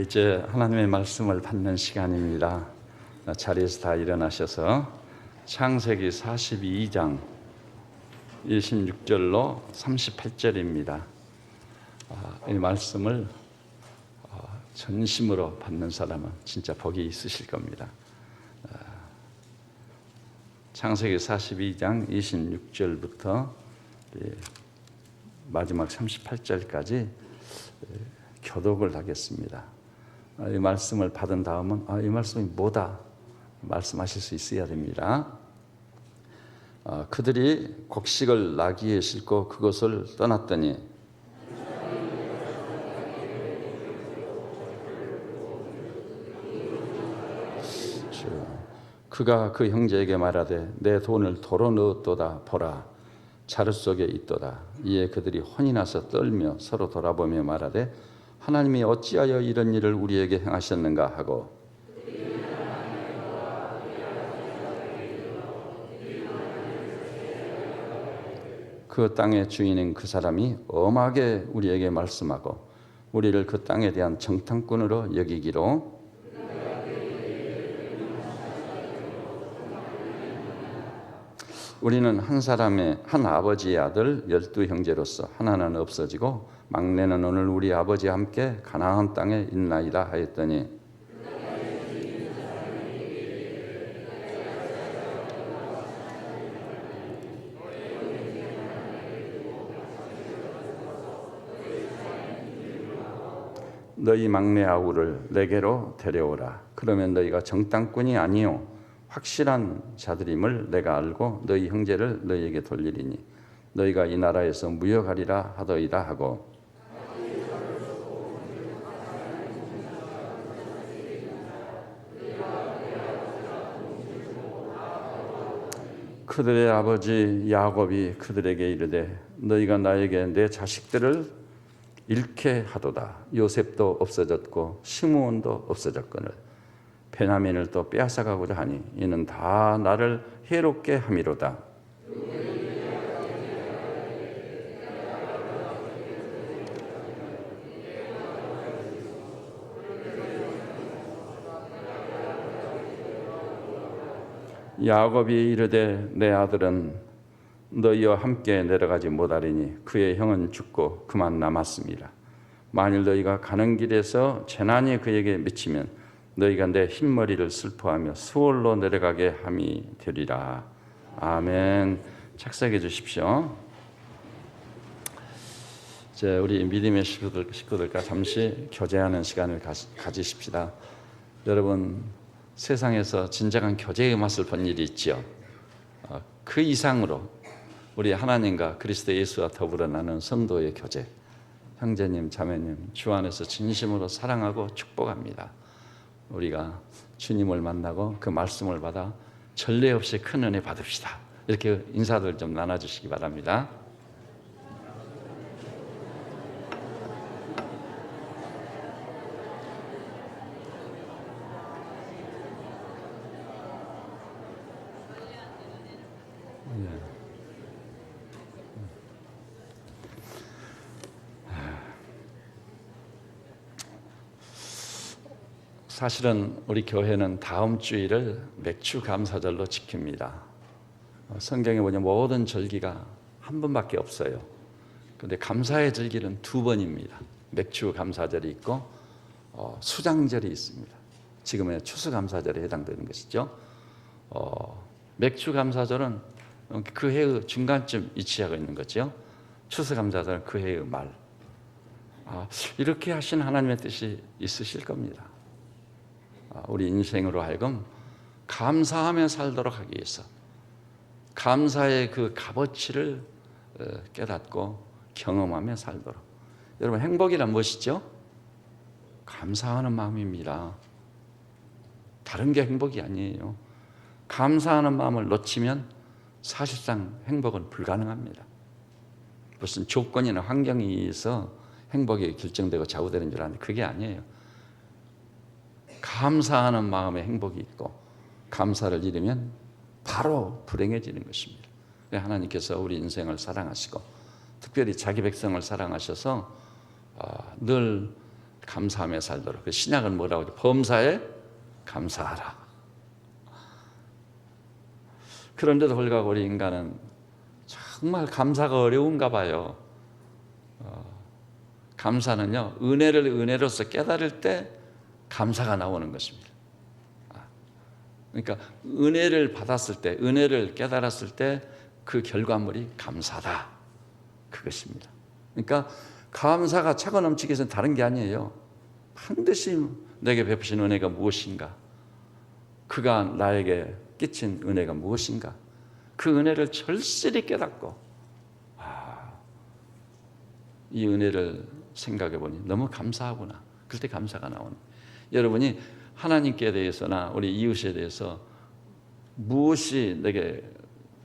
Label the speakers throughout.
Speaker 1: 이제 하나님의 말씀을 받는 시간입니다. 자리에서 다 일어나셔서 창세기 42장 26절로 38절입니다. 이 말씀을 전심으로 받는 사람은 진짜 복이 있으실 겁니다. 창세기 42장 26절부터 마지막 38절까지 교독을 하겠습니다. 이 말씀을 받은 다음은 이 말씀이 뭐다 말씀하실 수 있어야 됩니다. 그들이 곡식을 나귀에 싣고 그곳을 떠났더니 그가 그 형제에게 말하되 내 돈을 도로 넣었도다. 보라, 자루 속에 있도다. 이에 그들이 혼이 나서 떨며 서로 돌아보며 말하되 하나님이 어찌하여 이런 일을 우리에게 행하셨는가 하고 그 땅의 주인인 그 사람이 엄하게 우리에게 말씀하고 우리를 그 땅에 대한 정탐꾼으로 여기기로 우리는 한 아버지의 아들 12 형제로서 하나는 없어지고 막내는 오늘 우리 아버지와 함께 가나안 땅에 있나이다 하였더니 너희 막내 아우를 내게로 데려오라. 그러면 너희가 정탐꾼이 아니요 확실한 자들임을 내가 알고 너희 형제를 너희에게 돌리리니 너희가 이 나라에서 무역하리라 하더이다 하고 그들의 아버지 야곱이 그들에게 이르되 너희가 나에게 내 자식들을 잃게 하도다. 요셉도 없어졌고 시므온도 없어졌거늘 베냐민을 또 빼앗아가고자 하니 이는 다 나를 해롭게 함이로다. 야곱이 이르되 내 아들은 너희와 함께 내려가지 못하리니 그의 형은 죽고 그만 남았습니다. 만일 너희가 가는 길에서 재난이 그에게 미치면 너희가 내 흰머리를 슬퍼하며 수월로 내려가게 함이 되리라. 아멘. 착석해 주십시오. 이제 우리 믿음의 식구들과 잠시 교제하는 시간을 가지십시다. 여러분, 세상에서 진정한 교제의 맛을 본 일이 있죠. 그 이상으로 우리 하나님과 그리스도 예수와 더불어 나눈 성도의 교제, 형제님, 자매님 주 안에서 진심으로 사랑하고 축복합니다. 우리가 주님을 만나고 그 말씀을 받아 전례 없이 큰 은혜 받읍시다. 이렇게 인사들 좀 나눠주시기 바랍니다. 사실은 우리 교회는 다음 주일을 맥주 감사절로 지킵니다. 성경에 보면 모든 절기가 한 번밖에 없어요. 그런데 감사의 절기는 2번입니다. 맥주 감사절이 있고 수장절이 있습니다. 지금의 추수감사절에 해당되는 것이죠. 맥주 감사절은 그 해의 중간쯤 위치하고 있는 거죠. 추수감사절은 그 해의 말. 이렇게 하신 하나님의 뜻이 있으실 겁니다. 우리 인생으로 하여금 감사하며 살도록 하기 위해서 감사의 그 값어치를 깨닫고 경험하며 살도록. 여러분, 행복이란 무엇이죠? 감사하는 마음입니다. 다른 게 행복이 아니에요. 감사하는 마음을 놓치면 사실상 행복은 불가능합니다. 무슨 조건이나 환경에 의해서 행복이 결정되고 좌우되는 줄 아는데 그게 아니에요. 감사하는 마음에 행복이 있고 감사를 잃으면 바로 불행해지는 것입니다. 하나님께서 우리 인생을 사랑하시고 특별히 자기 백성을 사랑하셔서 늘 감사하며 살도록. 그 신약은 뭐라고 하죠? 범사에 감사하라. 그런데도 불구하고 우리 인간은 정말 감사가 어려운가 봐요. 감사는요, 은혜를 은혜로서 깨달을 때 감사가 나오는 것입니다. 그러니까 은혜를 받았을 때, 은혜를 깨달았을 때 그 결과물이 감사다, 그것입니다. 그러니까 감사가 차고 넘치기 위해서는 다른 게 아니에요. 반드시 내게 베푸신 은혜가 무엇인가, 그가 나에게 끼친 은혜가 무엇인가, 그 은혜를 절실히 깨닫고 이 은혜를 생각해 보니 너무 감사하구나, 그때 감사가 나오는. 여러분이 하나님께 대해서나 우리 이웃에 대해서 무엇이 내게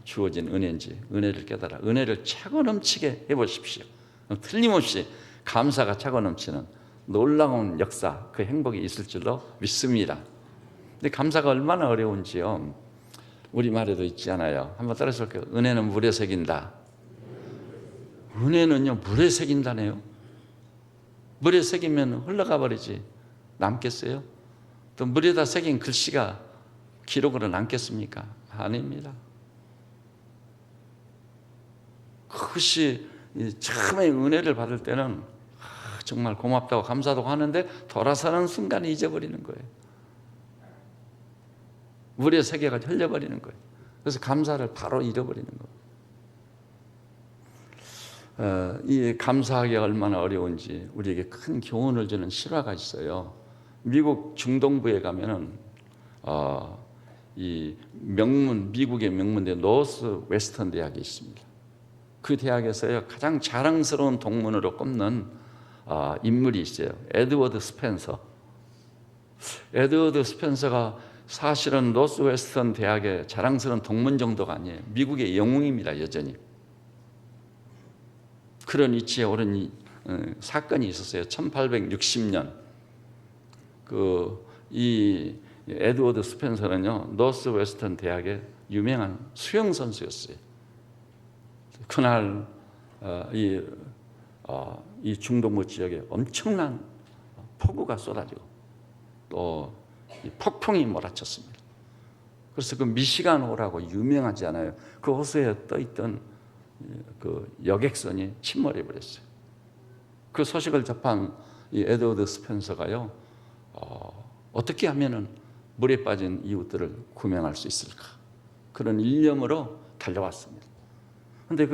Speaker 1: 주어진 은혜인지 은혜를 깨달아 은혜를 차고 넘치게 해보십시오. 틀림없이 감사가 차고 넘치는 놀라운 역사, 그 행복이 있을 줄로 믿습니다. 근데 감사가 얼마나 어려운지요, 우리말에도 있지 않아요? 한번 따라서 볼게요. 은혜는 물에 새긴다. 은혜는요, 물에 새긴다네요. 물에 새기면 흘러가 버리지 남겠어요? 또 물에다 새긴 글씨가 기록으로 남겠습니까? 아닙니다. 그것이 처음에 은혜를 받을 때는 정말 고맙다고 감사도 하는데 돌아서는 순간에 잊어버리는 거예요. 물에 새겨가지고 흘려버리는 거예요. 그래서 감사를 바로 잃어버리는 거예요. 이 감사하기가 얼마나 어려운지 우리에게 큰 교훈을 주는 실화가 있어요. 미국 중동부에 가면은 이 미국의 명문대 노스 웨스턴 대학이 있습니다. 그 대학에서요, 가장 자랑스러운 동문으로 꼽는 인물이 있어요. 에드워드 스펜서. 에드워드 스펜서가 사실은 노스 웨스턴 대학의 자랑스러운 동문 정도가 아니에요. 미국의 영웅입니다, 여전히. 그런 위치에 오른 사건이 있었어요. 1860년. 이 에드워드 스펜서는요, 노스 웨스턴 대학의 유명한 수영 선수였어요. 그날 이 중동부 지역에 엄청난 폭우가 쏟아지고 또 폭풍이 몰아쳤습니다. 그래서 그 미시간 호라고 유명하지 않아요? 그 호수에 떠있던 그 여객선이 침몰해 버렸어요. 그 소식을 접한 이 에드워드 스펜서가요, 어떻게 하면은 물에 빠진 이웃들을 구명할 수 있을까, 그런 일념으로 달려왔습니다. 근데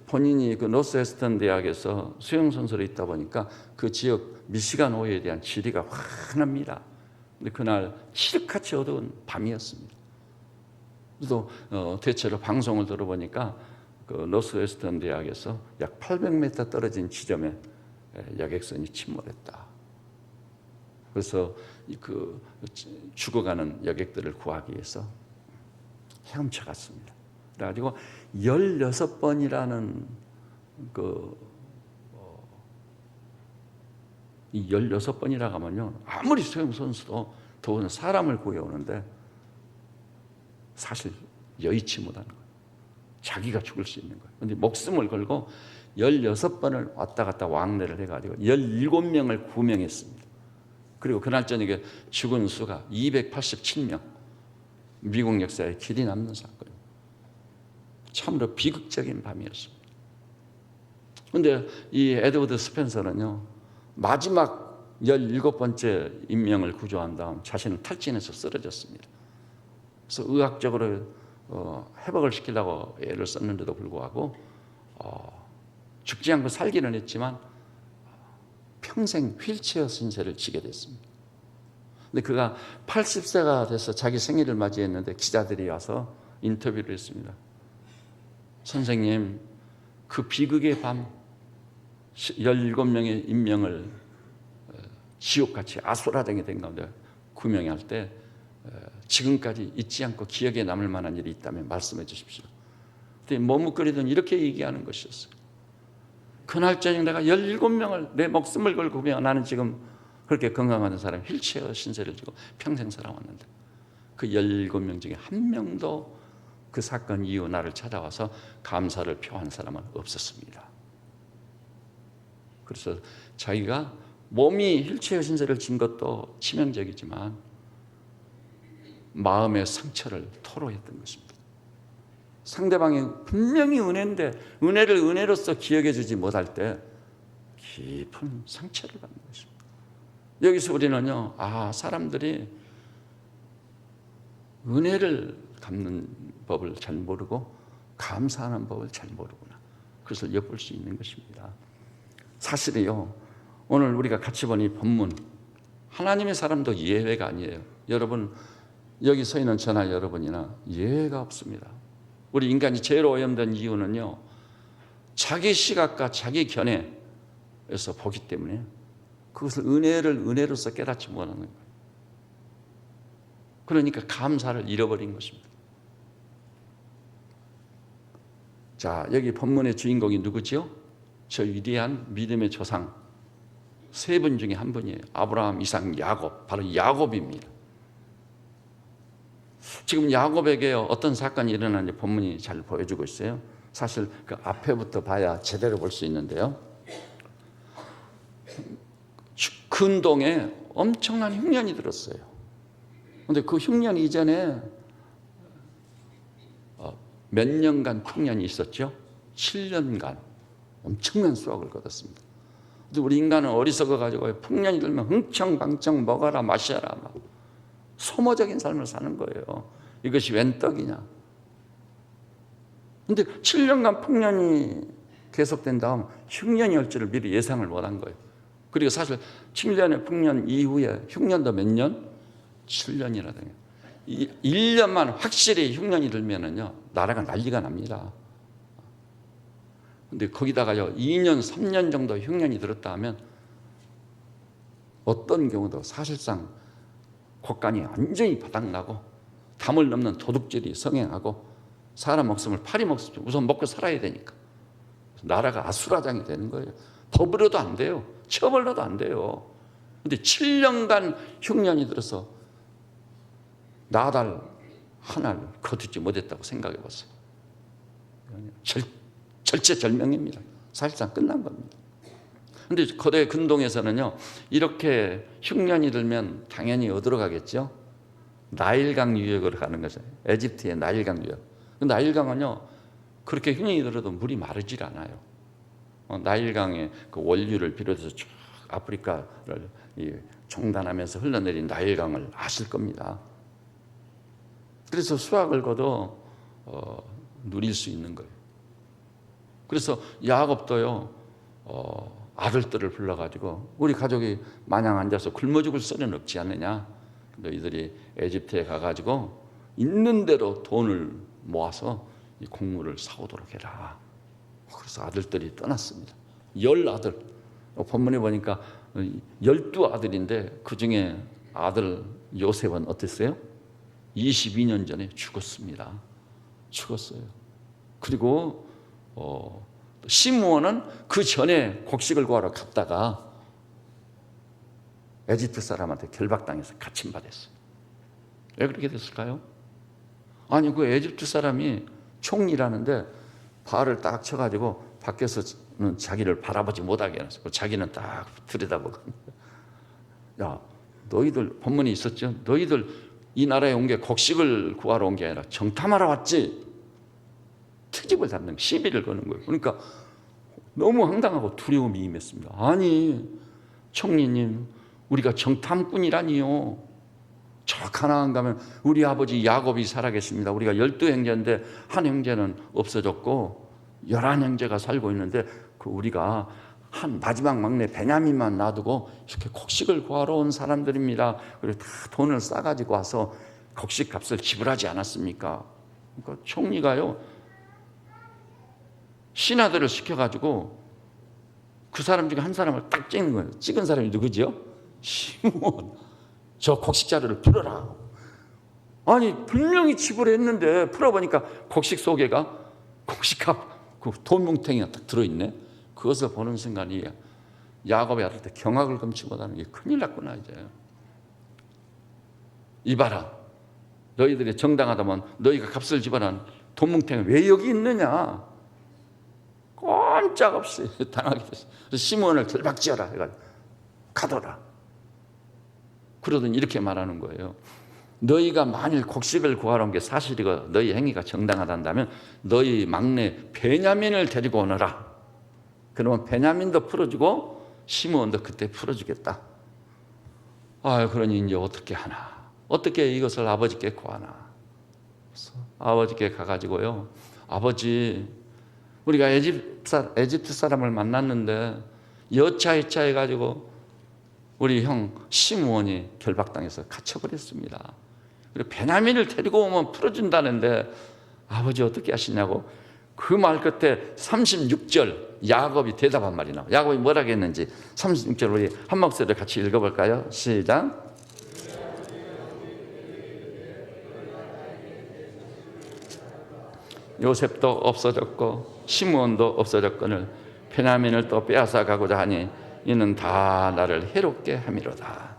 Speaker 1: 본인이 노스웨스턴 대학에서 수영 선수로 있다 보니까 그 지역 미시간 호에 대한 지리가 환합니다. 근데 그날 칠흑같이 어두운 밤이었습니다. 또 대체로 방송을 들어보니까 그 노스웨스턴 대학에서 약 800m 떨어진 지점에 여객선이 침몰했다. 그래서 죽어가는 여객들을 구하기 위해서 헤엄쳐갔습니다. 그래가지고 16번이라는 이 16번이라고 하면요, 아무리 수영 선수도 더운 사람을 구해오는데 사실 여의치 못하는 거예요. 자기가 죽을 수 있는 거예요. 그런데 목숨을 걸고 16번을 왔다 갔다 왕래를 해가지고 17명을 구명했습니다. 그리고 그날 저녁에 죽은 수가 287명. 미국 역사에 길이 남는 사건입니다. 참으로 비극적인 밤이었습니다. 그런데 이 에드워드 스펜서는요, 마지막 17번째 인명을 구조한 다음 자신은 탈진해서 쓰러졌습니다. 그래서 의학적으로 회복을 시키려고 애를 썼는데도 불구하고 죽지 않고 살기는 했지만 평생 휠체어 신세를 지게 됐습니다. 근데 그가 80세가 돼서 자기 생일을 맞이했는데 기자들이 와서 인터뷰를 했습니다. 선생님, 그 비극의 밤 17명의 인명을 지옥같이 아수라장이 된 가운데 구명할 때 지금까지 잊지 않고 기억에 남을 만한 일이 있다면 말씀해 주십시오. 그때 머뭇거리던 이렇게 얘기하는 것이었어요. 그날 저녁 내가 17명을 내 목숨을 걸고 구명, 나는 지금 그렇게 건강한 사람 휠체어 신세를 지고 평생 살아왔는데 그 17명 중에 한 명도 그 사건 이후 나를 찾아와서 감사를 표한 사람은 없었습니다. 그래서 자기가 몸이 일체의 신세를 진 것도 치명적이지만 마음의 상처를 토로했던 것입니다. 상대방이 분명히 은혜인데 은혜를 은혜로서 기억해 주지 못할 때 깊은 상처를 받는 것입니다. 여기서 우리는요, 사람들이 은혜를 갚는 법을 잘 모르고 감사하는 법을 잘 모르구나. 그것을 엿볼 수 있는 것입니다. 사실이요, 오늘 우리가 같이 본 이 본문, 하나님의 사람도 예외가 아니에요. 여러분, 여기 서 있는 저나 여러분이나 예외가 없습니다. 우리 인간이 제일 오염된 이유는요, 자기 시각과 자기 견해에서 보기 때문에 그것을 은혜로서 깨닫지 못하는 거예요. 그러니까 감사를 잃어버린 것입니다. 자, 여기 본문의 주인공이 누구죠? 저 위대한 믿음의 조상 세 분 중에 한 분이에요. 아브라함, 이삭, 야곱. 바로 야곱입니다. 지금 야곱에게 어떤 사건이 일어나는지 본문이 잘 보여주고 있어요. 사실 그 앞에부터 봐야 제대로 볼 수 있는데요. 근동에 엄청난 흉년이 들었어요. 그런데 그 흉년 이전에 몇 년간 흉년이 있었죠. 7년간 엄청난 수확을 거뒀습니다. 근데 우리 인간은 어리석어가지고 풍년이 들면 흥청방청 먹어라 마셔라 막 소모적인 삶을 사는 거예요. 이것이 웬 떡이냐. 근데 7년간 풍년이 계속된 다음 흉년이 올 줄을 미리 예상을 못한 거예요. 그리고 사실 7년의 풍년 이후에 흉년도 몇 년? 7년이라든가 1년만 확실히 흉년이 들면은요, 나라가 난리가 납니다. 근데 거기다가요, 2년, 3년 정도 흉년이 들었다 하면 어떤 경우도 사실상 국간이 완전히 바닥나고 담을 넘는 도둑질이 성행하고 사람 목숨을 파리 목숨 우선 먹고 살아야 되니까 나라가 아수라장이 되는 거예요. 법으로도 안 돼요. 처벌로도 안 돼요. 근데 7년간 흉년이 들어서 나달 하나를 거두지 못했다고 생각해 보세요. 절체절명입니다. 사실상 끝난 겁니다. 그런데 거대 근동에서는요, 이렇게 흉년이 들면 당연히 어디로 가겠죠? 나일강 유역으로 가는 거죠. 에집트의 나일강 유역. 그 나일강은요, 그렇게 흉년이 들어도 물이 마르질 않아요. 나일강의 그 원류를 비롯해서 쭉 아프리카를 종단하면서 흘러내린 나일강을 아실 겁니다. 그래서 수확을 거둬 누릴 수 있는 거예요. 그래서 야곱도요, 아들들을 불러가지고 우리 가족이 마냥 앉아서 굶어 죽을 소리는 없지 않느냐. 너희들이 에집트에 가가지고 있는 대로 돈을 모아서 이 곡물을 사오도록 해라. 그래서 아들들이 떠났습니다. 10아들. 본문에 보니까 12아들인데 그 중에 아들 요셉은 어땠어요? 22년 전에 죽었습니다. 죽었어요. 그리고 시므온은 그 전에 곡식을 구하러 갔다가 에집트 사람한테 결박당해서 갇힘받았어요. 왜 그렇게 됐을까요? 아니, 그 에집트 사람이 총리라는데 발을 딱 쳐가지고 밖에서는 자기를 바라보지 못하게 해놨어요. 자기는 딱 들여다보고, 야, 너희들 본문이 있었죠? 너희들 이 나라에 온 게 곡식을 구하러 온 게 아니라 정탐하러 왔지. 트집을 잡는 시비를 거는 거예요. 그러니까 너무 황당하고 두려움이 임했습니다. 아니, 총리님, 우리가 정탐꾼이라니요. 저 가나안 가면 우리 아버지 야곱이 살아계십니다. 우리가 12형제인데 한 형제는 없어졌고 11형제가 살고 있는데 그 우리가 한 마지막 막내 베냐민만 놔두고 이렇게 곡식을 구하러 온 사람들입니다. 그리고 다 돈을 싸가지고 와서 곡식 값을 지불하지 않았습니까? 그러니까 총리가요, 신하들을 시켜가지고 그 사람 중에 한 사람을 딱 찍는 거예요. 찍은 사람이 누구지요? 시므온. 저 곡식 자료를 풀어라. 아니, 분명히 지불했는데 풀어보니까 곡식 속에가 곡식값 그 돈 뭉탱이가 딱 들어있네. 그것을 보는 순간이 야곱의 아들한테 경악을 금치 못하는 게 큰일 났구나. 이제 이봐라, 너희들이 정당하다면 너희가 값을 지불한 돈 뭉탱이 왜 여기 있느냐. 꼼짝없이 당하게 됐어요. 그래서 시므온을 결박지어라 해가지고 가더라. 그러더니 이렇게 말하는 거예요. 너희가 만일 곡식을 구하러 온 게 사실이고 너희 행위가 정당하단다면 너희 막내 베냐민을 데리고 오너라. 그러면 베냐민도 풀어주고 시므온도 그때 풀어주겠다. 그러니 이제 어떻게 하나? 어떻게 이것을 아버지께 구하나? 그래서 아버지께 가가지고요. 아버지, 우리가 에집트 사람을 만났는데 여차여차 해가지고 우리 형 시므온이 결박당해서 갇혀버렸습니다. 그리고 베냐민을 데리고 오면 풀어준다는데 아버지 어떻게 하시냐고. 그 말 끝에 36절 야곱이 대답한 말이 나와요. 야곱이 뭐라고 했는지 36절 우리 한 목소리로 같이 읽어볼까요? 시작. 요셉도 없어졌고 시므온도 없어졌거늘 베냐민을 또 빼앗아 가고자 하니 이는 다 나를 해롭게 함이로다.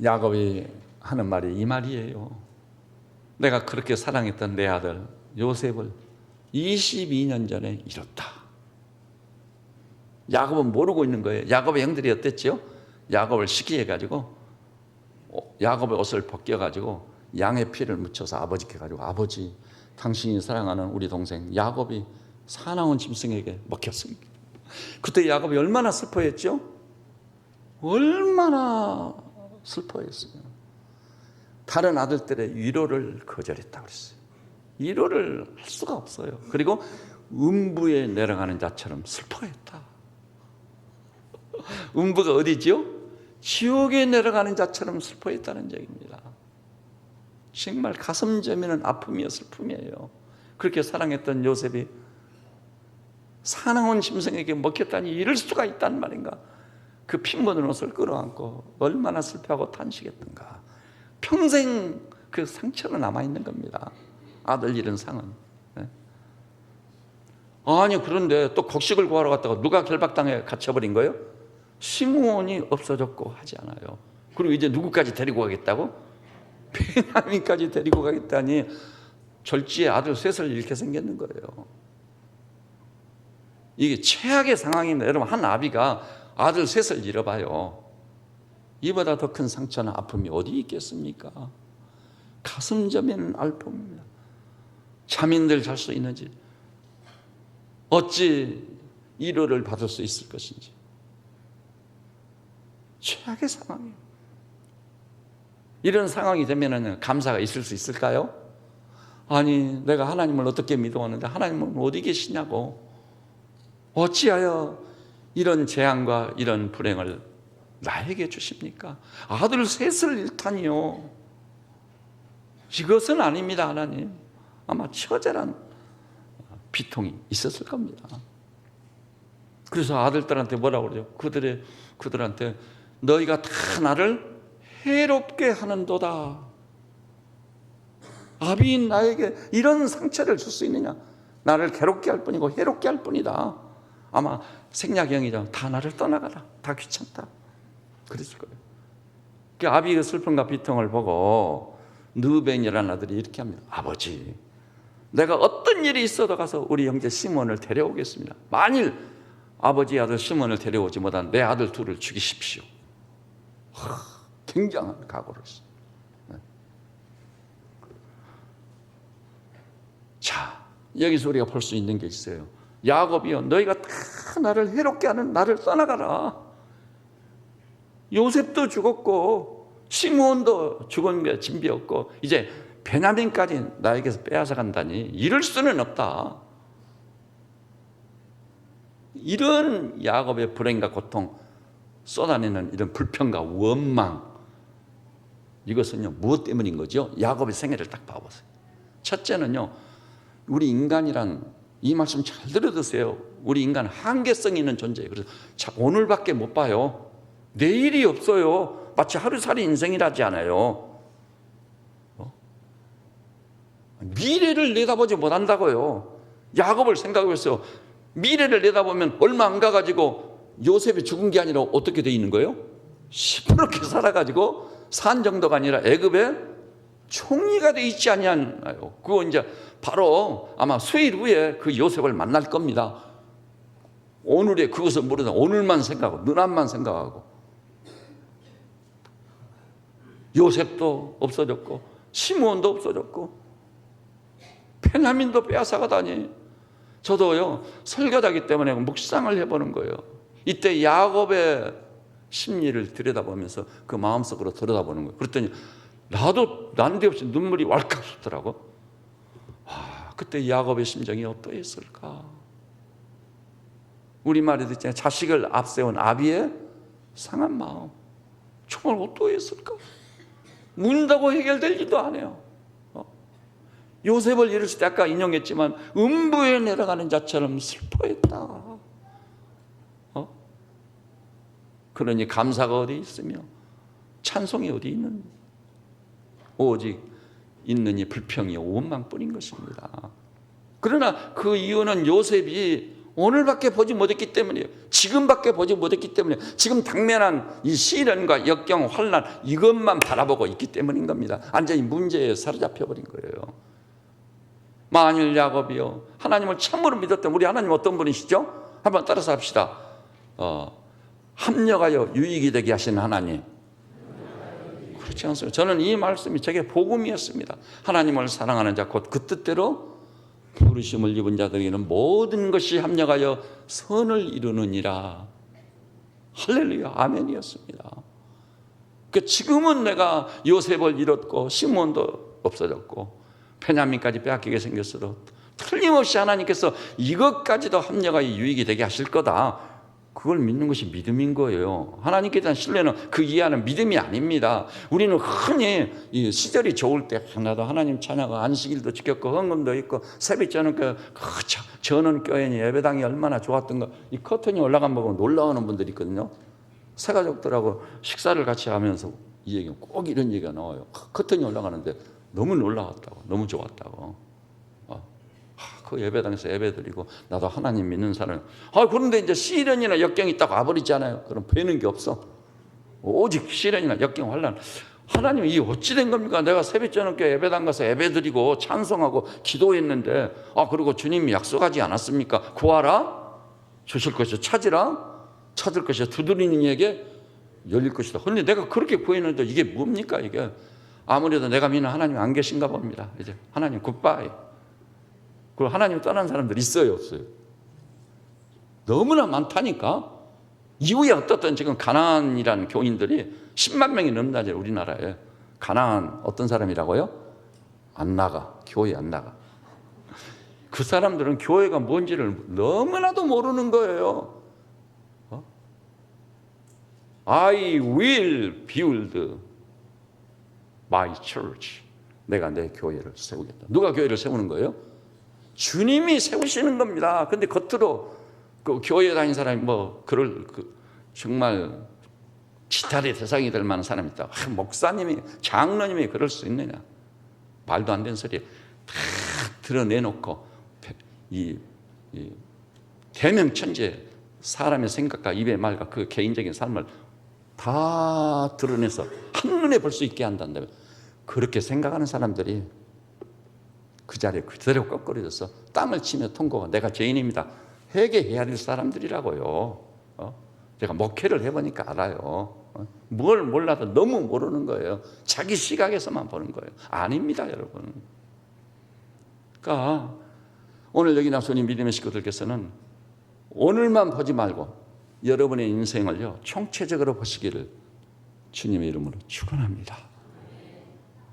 Speaker 1: 야곱이 하는 말이 이 말이에요. 내가 그렇게 사랑했던 내 아들 요셉을 22년 전에 잃었다. 야곱은 모르고 있는 거예요. 야곱의 형들이 어땠죠? 야곱을 시기해가지고 야곱의 옷을 벗겨가지고 양의 피를 묻혀서 아버지께 가지고 아버지, 당신이 사랑하는 우리 동생 야곱이 사나운 짐승에게 먹혔습니다. 그때 야곱이 얼마나 슬퍼했죠? 얼마나 슬퍼했어요. 다른 아들들의 위로를 거절했다고 그랬어요. 위로를 할 수가 없어요. 그리고 음부에 내려가는 자처럼 슬퍼했다. 음부가 어디지요? 지옥에 내려가는 자처럼 슬퍼했다는 얘기입니다. 정말 가슴 저미는 아픔이요 슬픔이에요. 그렇게 사랑했던 요셉이 사나운 짐승에게 먹혔다니 이럴 수가 있단 말인가. 그 피 묻은 옷을 끌어안고 얼마나 슬퍼하고 탄식했던가. 평생 그 상처는 남아있는 겁니다. 아들 잃은 상은. 아니 그런데 또 곡식을 구하러 갔다가 누가 결박당해 갇혀버린 거예요? 시므온이 없어졌고 하지 않아요. 그리고 이제 누구까지 데리고 가겠다고? 베냐민까지 데리고 가겠다니 절지에 아들 셋을 잃게 생겼는 거예요. 이게 최악의 상황입니다. 여러분, 한 아비가 아들 셋을 잃어봐요. 이보다 더 큰 상처나 아픔이 어디 있겠습니까? 가슴 저미는 아픔입니다. 자민들 잘 수 있는지, 어찌 위로를 받을 수 있을 것인지. 최악의 상황이에요. 이런 상황이 되면 감사가 있을 수 있을까요? 아니, 내가 하나님을 어떻게 믿어왔는데 하나님은 어디 계시냐고. 어찌하여 이런 재앙과 이런 불행을 나에게 주십니까? 아들 셋을 잃다니요. 이것은 아닙니다. 하나님. 아마 처절한 비통이 있었을 겁니다. 그래서 아들들한테 뭐라고 그러죠? 그들한테 너희가 다 나를 해롭게 하는도다. 아비인 나에게 이런 상처를 줄 수 있느냐? 나를 괴롭게 할 뿐이고 해롭게 할 뿐이다. 아마 생략형이죠. 다 나를 떠나가라. 다 귀찮다. 그랬을 거예요. 그 아비의 슬픔과 비통을 보고 느벤이라는 아들이 이렇게 합니다. 아버지, 내가 어떤 일이 있어도 가서 우리 형제 시몬을 데려오겠습니다. 만일 아버지 아들 시몬을 데려오지 못한 내 아들 둘을 죽이십시오. 굉장한 각오를 했어요. 자, 여기서 우리가 볼 수 있는 게 있어요. 야곱이요, 너희가 다 나를 해롭게 하는 나를 떠나가라. 요셉도 죽었고 시므온도 죽은 게 진비였고 이제 베냐민까지 나에게서 빼앗아 간다니 이럴 수는 없다. 이런 야곱의 불행과 고통, 쏟아내는 이런 불평과 원망, 이것은요 무엇 때문인 거죠? 야곱의 생애를 딱 봐보세요. 첫째는요, 우리 인간이란, 이 말씀 잘 들어두세요. 우리 인간은 한계성 있는 존재예요. 그래서 오늘밖에 못 봐요. 내일이 없어요. 마치 하루살이 인생이라지 않아요. 미래를 내다보지 못한다고요. 야곱을 생각해보세요. 미래를 내다보면 얼마 안 가가지고 요셉이 죽은 게 아니라 어떻게 돼 있는 거예요? 시퍼렇게 살아가지고 산 정도가 아니라 애굽의 총리가 돼 있지 아니하나요? 그거 이제 바로 아마 수일 후에 그 요셉을 만날 겁니다. 오늘의 그것을 모르다 오늘만 생각하고 눈앞만 생각하고 요셉도 없어졌고 시므온도 없어졌고 베냐민도 빼앗아가다니. 저도요 설교자기 때문에 묵상을 해보는 거예요. 이때 야곱의 심리를 들여다보면서 그 마음속으로 들여다보는 거예요. 그랬더니 나도 난데없이 눈물이 왈칵 솟더라고. 그때 야곱의 심정이 어떠했을까? 우리말에도 있잖아요. 자식을 앞세운 아비의 상한 마음. 정말 어떠했을까? 운다고 해결될 일도 안 해요. 요셉을 잃었을 때 아까 인용했지만 음부에 내려가는 자처럼 슬퍼했다. 그러니 감사가 어디 있으며 찬송이 어디 있는, 오직 있느니 불평이 원망뿐인 것입니다. 그러나 그 이유는 요셉이 오늘밖에 보지 못했기 때문이에요. 지금밖에 보지 못했기 때문에, 지금 당면한 이 시련과 역경, 환난 이것만 바라보고 있기 때문인 겁니다. 완전히 문제에 사로잡혀 버린 거예요. 만일 야곱이요 하나님을 참으로 믿었던 우리 하나님 어떤 분이시죠? 한번 따라서 합시다. 합력하여 유익이 되게 하시는 하나님. 그렇지 않습니까? 저는 이 말씀이 제게 복음이었습니다. 하나님을 사랑하는 자 곧 그 뜻대로 부르심을 입은 자들에게는 모든 것이 합력하여 선을 이루느니라. 할렐루야, 아멘이었습니다. 지금은 내가 요셉을 잃었고 시므온도 없어졌고 베냐민까지 빼앗기게 생겼어도 틀림없이 하나님께서 이것까지도 합력하여 유익이 되게 하실 거다. 그걸 믿는 것이 믿음인 거예요. 하나님께 대한 신뢰는 그 이하는 믿음이 아닙니다. 우리는 흔히 이 시절이 좋을 때 나도 하나님 찬양하고 안식일도 지켰고 헌금도 있고 새벽 저녁에 저는 교회니 예배당이 얼마나 좋았던가. 이 커튼이 올라간 거 보면 놀라우는 분들이 있거든요. 새 가족들하고 식사를 같이 하면서 이 얘기 꼭 이런 얘기가 나와요. 커튼이 올라가는데 너무 놀라웠다고, 너무 좋았다고. 그 예배당에서 예배드리고 나도 하나님 믿는 사람. 그런데 이제 시련이나 역경이 딱 와버리잖아요. 그럼 배는 게 없어. 오직 시련이나 역경, 환난. 하나님 이 어찌 된 겁니까? 내가 새벽 저녁에 예배당 가서 예배드리고 찬송하고 기도했는데 그리고 주님이 약속하지 않았습니까? 구하라, 주실 것이요 찾으라, 찾을 것이요 두드리는 이에게 열릴 것이다. 그런데 내가 그렇게 구했는데 이게 뭡니까 이게? 아무래도 내가 믿는 하나님 안 계신가 봅니다. 이제 하나님 굿바이. 그리고 하나님 떠난 사람들 있어요, 없어요? 너무나 많다니까. 이후에 어떻든 지금 가나안이라는 교인들이 10만 명이 넘는다죠, 우리나라에. 가나안 어떤 사람이라고요? 안 나가, 교회 안 나가. 그 사람들은 교회가 뭔지를 너무나도 모르는 거예요. I will build my church. 내가 내 교회를 세우겠다. 누가 교회를 세우는 거예요? 주님이 세우시는 겁니다. 근데 겉으로 그 교회 다니는 사람이 정말 지탈의 대상이 될 만한 사람이 있다. 목사님이, 장로님이 그럴 수 있느냐? 말도 안 되는 소리 다 드러내놓고 이 대명천재 사람의 생각과 입의 말과 그 개인적인 삶을 다 드러내서 한눈에 볼 수 있게 한다면, 그렇게 생각하는 사람들이 그 자리에 그대로 꺾어져서 땅을 치며 통곡하고 내가 죄인입니다. 회개해야 될 사람들이라고요. 제가 목회를 해보니까 알아요. 뭘 몰라도 너무 모르는 거예요. 자기 시각에서만 보는 거예요. 아닙니다, 여러분. 그러니까 오늘 여기 나서는 믿음의 식구들께서는 오늘만 보지 말고 여러분의 인생을요 총체적으로 보시기를 주님의 이름으로 축원합니다.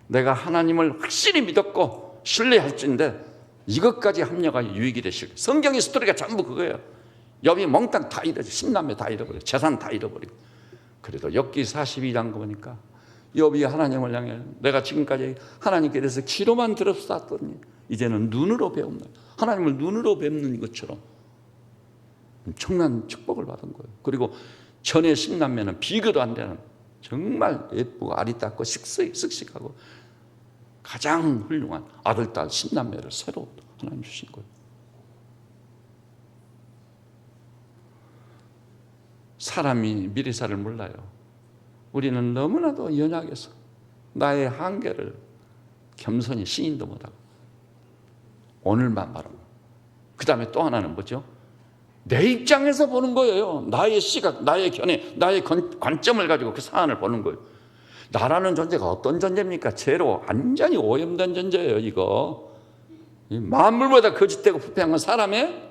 Speaker 1: 내가 하나님을 확실히 믿었고 신뢰할진데 이것까지 합력하여 유익이 되실. 성경의 스토리가 전부 그거예요. 욥이 몽땅 다 잃어버려. 10남매 다 잃어버려. 재산 다 잃어버리고. 그래도 욥기 42장 보니까 욥이 하나님을 향해 내가 지금까지 하나님께 대해서 귀로만 들었었더니 이제는 눈으로 배운다. 하나님을 눈으로 뵙는 것처럼 엄청난 축복을 받은 거예요. 그리고 전에 10남매는 비교도 안 되는 정말 예쁘고 아리따고 씩씩하고 가장 훌륭한 아들, 딸 10남매를 새로 하나님 주신 거예요. 사람이 미래사를 몰라요. 우리는 너무나도 연약해서 나의 한계를 겸손히 시인도 못하고 오늘만 바라고. 그 다음에 또 하나는 뭐죠? 내 입장에서 보는 거예요. 나의 시각, 나의 견해, 나의 관점을 가지고 그 사안을 보는 거예요. 나라는 존재가 어떤 존재입니까? 죄로 완전히 오염된 존재예요. 이거 만물보다 거짓되고 부패한 건 사람의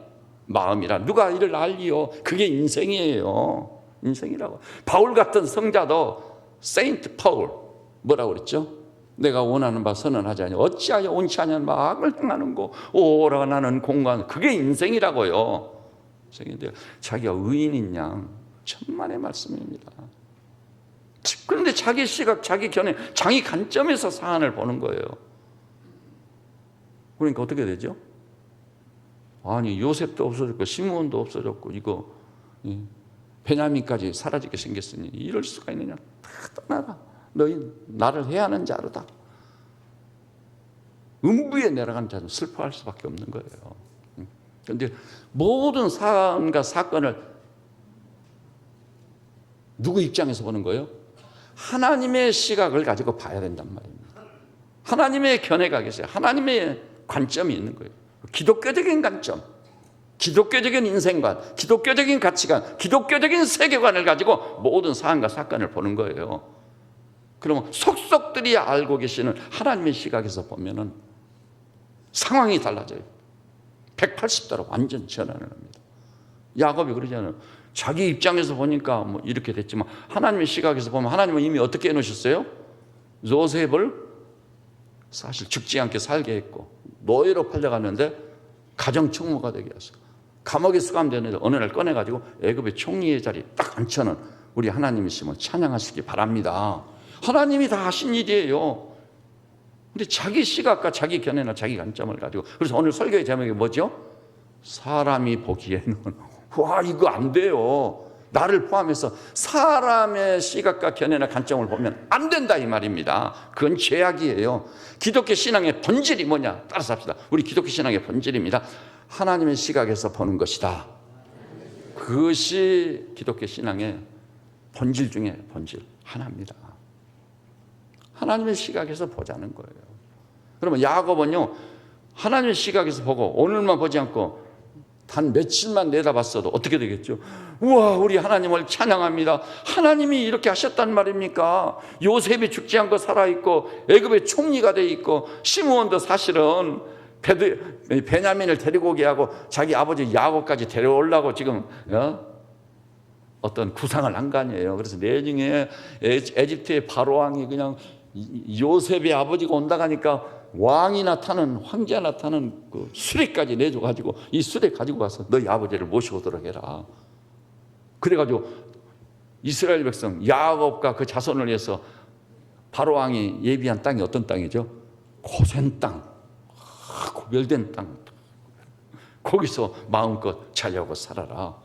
Speaker 1: 마음이라. 누가 이를 알리요? 그게 인생이에요. 인생이라고. 바울 같은 성자도 세인트 파울 뭐라고 그랬죠? 내가 원하는 바 선언하지 아니 어찌하여 온치 아니한 마음을 행하는 거 오라 나는 공간. 그게 인생이라고요. 인생인데 자기가 의인인 양 천만의 말씀입니다. 그런데 자기 시각, 자기 견해, 자기 관점에서 사안을 보는 거예요. 그러니까 어떻게 되죠? 아니 요셉도 없어졌고 시므온도 없어졌고 이거 베냐민까지 사라지게 생겼으니 이럴 수가 있느냐? 다 떠나라. 너희 나를 해하는 자로다. 음부에 내려간 자는 슬퍼할 수밖에 없는 거예요. 그런데 모든 사안과 사건을 누구 입장에서 보는 거예요? 하나님의 시각을 가지고 봐야 된단 말입니다. 하나님의 견해가 계세요. 하나님의 관점이 있는 거예요. 기독교적인 관점, 기독교적인 인생관, 기독교적인 가치관, 기독교적인 세계관을 가지고 모든 사안과 사건을 보는 거예요. 그러면 속속들이 알고 계시는 하나님의 시각에서 보면은 상황이 달라져요. 180도로 완전 전환을 합니다. 야곱이 그러잖아요. 자기 입장에서 보니까 뭐 이렇게 됐지만 하나님의 시각에서 보면 하나님은 이미 어떻게 해놓으셨어요? 요셉을 사실 죽지 않게 살게 했고 노예로 팔려갔는데 가정총무가 되게 했어요. 감옥에 수감되는데 어느 날 꺼내가지고 애굽의 총리의 자리에 딱 앉혀놓은 우리 하나님이심을 찬양하시기 바랍니다. 하나님이 다 하신 일이에요. 근데 자기 시각과 자기 견해나 자기 관점을 가지고, 그래서 오늘 설교의 제목이 뭐죠? 사람이 보기에는 와 이거 안 돼요. 나를 포함해서 사람의 시각과 견해나 관점을 보면 안 된다 이 말입니다. 그건 죄악이에요. 기독교 신앙의 본질이 뭐냐? 따라서 합시다. 우리 기독교 신앙의 본질입니다. 하나님의 시각에서 보는 것이다. 그것이 기독교 신앙의 본질 중에 본질 하나입니다. 하나님의 시각에서 보자는 거예요. 그러면 야곱은요 하나님의 시각에서 보고 오늘만 보지 않고 단 며칠만 내다봤어도 어떻게 되겠죠? 우와 우리 하나님을 찬양합니다. 하나님이 이렇게 하셨단 말입니까? 요셉이 죽지 않고 살아있고 애굽의 총리가 돼 있고 시므온도 사실은 베냐민을 데리고 오게 하고 자기 아버지 야곱까지 데려오려고 지금 어떤 구상을 한 거 아니에요. 그래서 내중에 에집트의 바로왕이 그냥 요셉의 아버지가 온다 가니까 왕이 나타나는 황제가 나타나는 그 수레까지 내줘가지고 이 수레 가지고 가서 너희 아버지를 모셔오도록 해라. 그래가지고 이스라엘 백성 야곱과 그 자손을 위해서 바로왕이 예비한 땅이 어떤 땅이죠? 고센 땅, 고별된 땅. 거기서 마음껏 자유하고 살아라.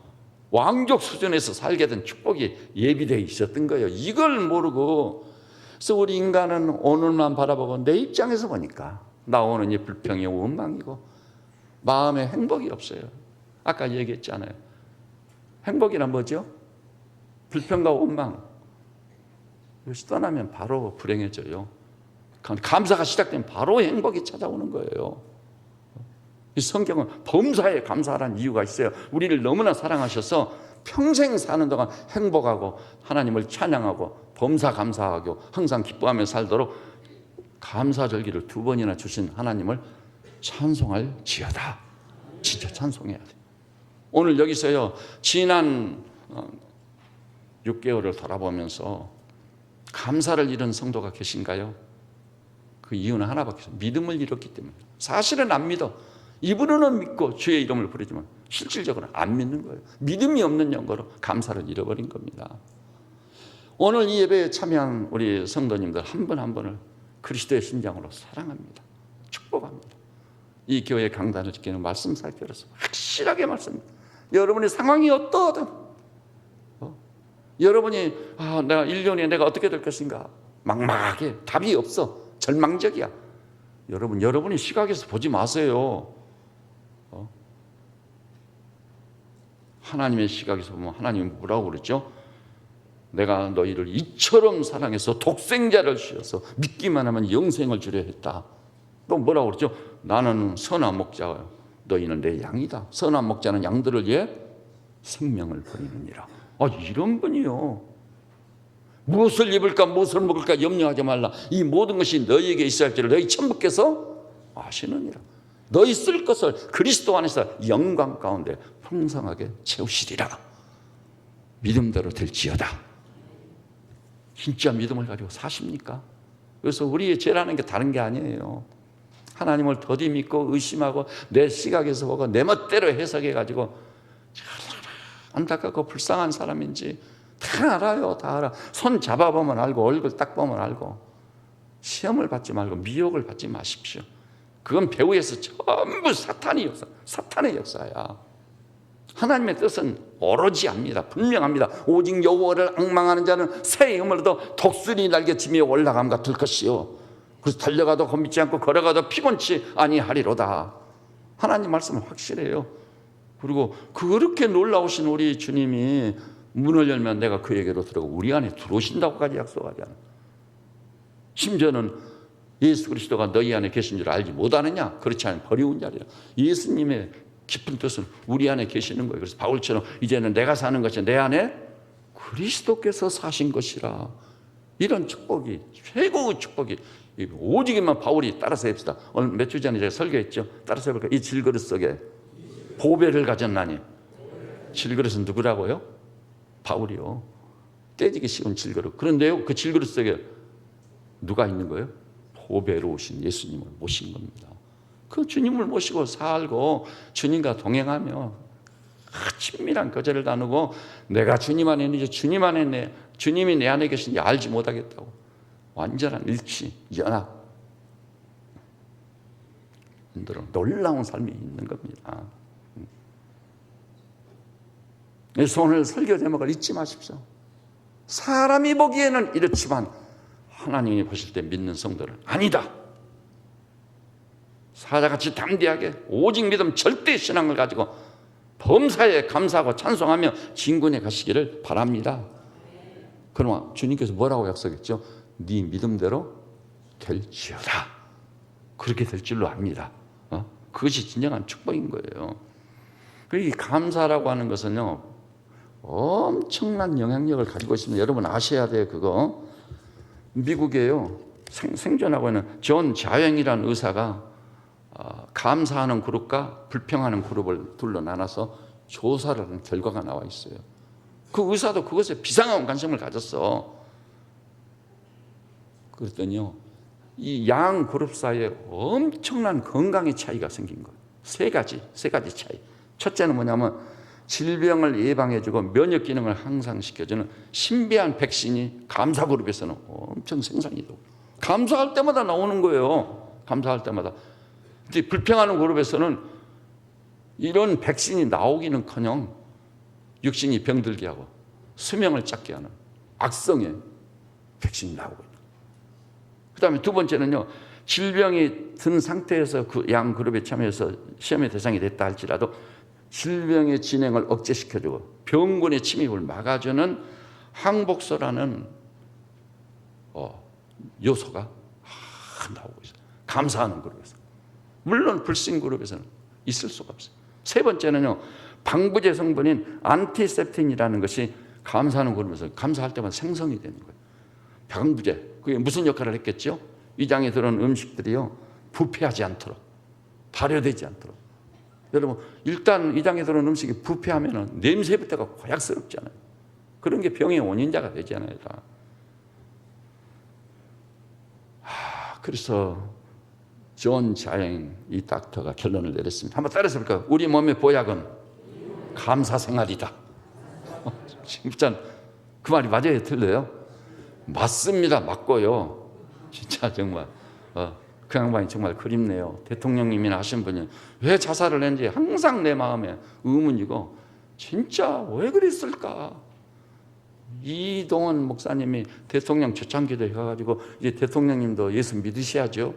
Speaker 1: 왕족 수준에서 살게 된 축복이 예비되어 있었던 거예요. 이걸 모르고 그래서 우리 인간은 오늘만 바라보고 내 입장에서 보니까 나오는 이 불평이 원망이고 마음에 행복이 없어요. 아까 얘기했잖아요. 행복이란 뭐죠? 불평과 원망. 이것이 떠나면 바로 불행해져요. 감사가 시작되면 바로 행복이 찾아오는 거예요. 이 성경은 범사에 감사하라는 이유가 있어요. 우리를 너무나 사랑하셔서 평생 사는 동안 행복하고 하나님을 찬양하고 범사 감사하고 항상 기뻐하며 살도록 감사절기를 2번이나 주신 하나님을 찬송할 지어다. 진짜 찬송해야 돼요. 오늘 여기서요 지난 6개월을 돌아보면서 감사를 잃은 성도가 계신가요? 그 이유는 하나밖에 없어요. 믿음을 잃었기 때문에. 사실은 안 믿어. 입으로는 믿고 주의 이름을 부르지만 실질적으로는 안 믿는 거예요. 믿음이 없는 영거로 감사를 잃어버린 겁니다. 오늘 이 예배에 참여한 우리 성도님들 한 분 한 분을 그리스도의 심장으로 사랑합니다. 축복합니다. 이 교회 강단을 지키는 말씀 살펴서 확실하게 말씀합니다. 여러분의 상황이 어떠하든 여러분이 내가 1년에 내가 어떻게 될 것인가 막막하게 답이 없어. 절망적이야. 여러분이 시각에서 보지 마세요. 하나님의 시각에서 보면 하나님이 뭐라고 그랬죠? 내가 너희를 이처럼 사랑해서 독생자를 주셔서 믿기만 하면 영생을 주려 했다. 또 뭐라고 그랬죠? 나는 선한 목자요. 너희는 내 양이다. 선한 목자는 양들을 위해 생명을 버리느니라. 이런 분이요. 무엇을 입을까 무엇을 먹을까 염려하지 말라. 이 모든 것이 너희에게 있어야 할 줄을 너희 천부께서 아시느니라. 너희 쓸 것을 그리스도 안에서 영광 가운데 풍성하게 채우시리라. 믿음대로 될지어다. 진짜 믿음을 가지고 사십니까? 그래서 우리의 죄라는 게 다른 게 아니에요. 하나님을 더디 믿고 의심하고 내 시각에서 보고 내 멋대로 해석해가지고 안타깝고 불쌍한 사람인지 다 알아요. 다 알아. 손 잡아보면 알고 얼굴 딱 보면 알고. 시험을 받지 말고 미혹을 받지 마십시오. 그건 배후에서 전부 사탄의 역사야. 하나님의 뜻은 오로지 압니다. 분명합니다. 오직 여호와를 앙망하는 자는 새 힘을 얻어 독수리 날개치며 올라감 같을 것이요. 그래서 달려가도 곤비지 않고 걸어가도 피곤치 아니하리로다. 하나님 말씀은 확실해요. 그리고 그렇게 놀라우신 우리 주님이 문을 열면 내가 그에게로 들어가 우리 안에 들어오신다고까지 약속하잖아. 심지어는 예수 그리스도가 너희 안에 계신 줄 알지 못하느냐? 그렇지 않으면 버리운 자리라. 예수님의 깊은 뜻은 우리 안에 계시는 거예요. 그래서 바울처럼 이제는 내가 사는 것이 내 안에 그리스도께서 사신 것이라. 이런 축복이 최고의 축복이 오직이면 바울이 따라서 해봅시다. 오늘 몇 주 전에 제가 설교했죠. 따라서 해볼까요? 이 질그릇 속에 보배를 가졌나니. 질그릇은 누구라고요? 바울이요. 떼지기 쉬운 질그릇. 그런데요, 그 질그릇 속에 누가 있는 거예요? 보배로 오신 예수님을 모신 겁니다. 그 주님을 모시고 살고 주님과 동행하며 친밀한 거절을 나누고 내가 주님 안에 있는지 주님이 내 안에 계신지 알지 못하겠다고 완전한 일치, 연합, 놀라운 삶이 있는 겁니다. 그래서 오늘 설교 제목을 잊지 마십시오. 사람이 보기에는 이렇지만 하나님이 보실 때 믿는 성도는 아니다. 사자같이 담대하게 오직 믿음 절대 신앙을 가지고 범사에 감사하고 찬송하며 진군에 가시기를 바랍니다. 그러나 주님께서 뭐라고 약속했죠? 네 믿음대로 될지어다. 그렇게 될 줄로 압니다. 그것이 진정한 축복인 거예요. 이 감사라고 하는 것은요, 엄청난 영향력을 가지고 있습니다. 여러분 아셔야 돼요. 그거 미국에요 생존하고 있는 존 자영이라는 의사가 감사하는 그룹과 불평하는 그룹을 둘러 나눠서 조사를 하는 결과가 나와 있어요. 그 의사도 그것에 비상한 관심을 가졌어. 그랬더니요, 이 양 그룹 사이에 엄청난 건강의 차이가 생긴 거예요. 세 가지 차이. 첫째는 뭐냐면 질병을 예방해주고 면역 기능을 향상시켜주는 신비한 백신이 감사 그룹에서는 엄청 생산이 되고 감사할 때마다 나오는 거예요. 감사할 때마다. 근데 불평하는 그룹에서는 이런 백신이 나오기는커녕 육신이 병들게 하고 수명을 짧게 하는 악성의 백신이 나오고 있는 거예요. 그 다음에 두 번째는요, 질병이 든 상태에서 그 양 그룹에 참여해서 시험의 대상이 됐다 할지라도 질병의 진행을 억제시켜주고 병군의 침입을 막아주는 항복소라는 요소가 나오고 있어요. 감사하는 그룹에서. 물론 불신 그룹에서는 있을 수가 없어요. 세 번째는요, 방부제 성분인 안티셉틴이라는 것이 감사하는 그룹에서 감사할 때마다 생성이 되는 거예요. 방부제. 그게 무슨 역할을 했겠죠? 이 장에 들어온 음식들이요, 부패하지 않도록, 발효되지 않도록. 여러분, 일단 이 장에 들어온 음식이 부패하면 냄새부터가 고약스럽잖아요. 그런 게 병의 원인자가 되잖아요. 다. 그래서 존 자행 이 닥터가 결론을 내렸습니다. 한번 따라서 볼까요? 우리 몸의 보약은 감사 생활이다. 진짜 그 말이 맞아요? 틀려요? 맞습니다. 맞고요. 진짜 정말 그 양반이 정말 그립네요. 대통령님이나 하신 분이 왜 자살을 했는지 항상 내 마음에 의문이고 진짜 왜 그랬을까? 이동원 목사님이 대통령 초창기도 해가지고 이제 대통령님도 예수 믿으셔야죠.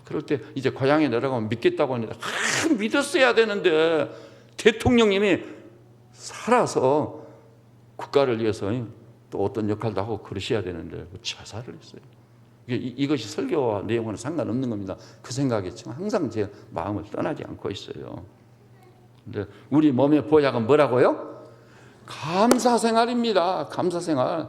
Speaker 1: 그럴 때 이제 고향에 내려가면 믿겠다고 하는데 믿었어야 되는데 대통령님이 살아서 국가를 위해서 또 어떤 역할도 하고 그러셔야 되는데 자살을 했어요. 이것이 설교와 내용과는 상관없는 겁니다. 그 생각이 지금 항상 제 마음을 떠나지 않고 있어요. 근데 우리 몸의 보약은 뭐라고요? 감사생활입니다. 감사생활.